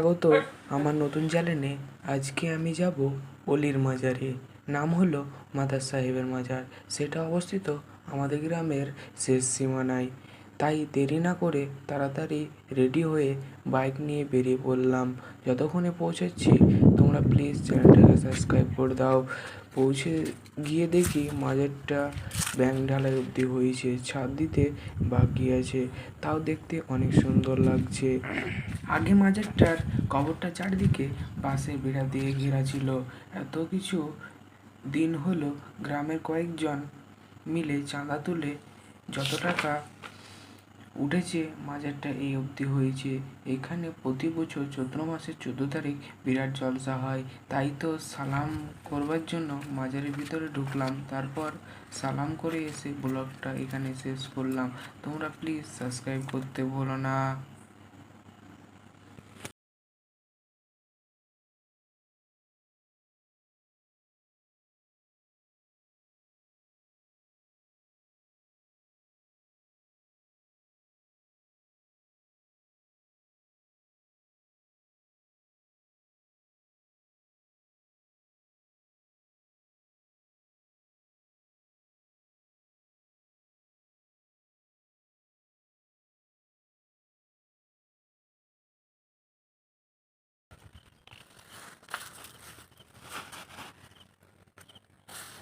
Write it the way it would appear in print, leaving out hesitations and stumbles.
স্বাগত আমার নতুন চ্যানেলে। আজকে আমি যাব অলির মাজারে। নাম হলো মাদার সাহেবের মাজার। সেটা অবস্থিত আমাদের গ্রামের শেষ সীমানায়। তাই দেরি না করে তাড়াতাড়ি রেডি হয়ে বাইক নিয়ে বেরিয়ে পড়লাম। যতক্ষণে পৌঁছাচ্ছি তোমরা প্লিজ চ্যানেলটাকে সাবস্ক্রাইব করে দাও। পৌঁছে গিয়ে দেখি মাজারটা ব্যাঙ ঢালাই অবধি হয়েছে, ছাদ দিতে বাকি আছে। তাও দেখতে অনেক সুন্দর লাগছে। আগে মাজারটার কবরটা চারিদিকে বাঁশের বেড়া দিয়ে ঘেরা ছিল। এত কিছু দিন হলো গ্রামের কয়েকজন মিলে চাঁদা তুলে যত টাকা উঠেছে মাজারটা এই অবধি হয়েছে। এখানে প্রতি বছর চৈত্র মাসের 14 তারিখ বিরাট জলসা হয়। তাই তো সালাম করবার জন্য মাজারের ভিতরে ঢুকলাম। তারপর সালাম করে এসে ব্লগটা এখানে শেষ করলাম। তোমরা প্লিজ সাবস্ক্রাইব করতে ভুলো না।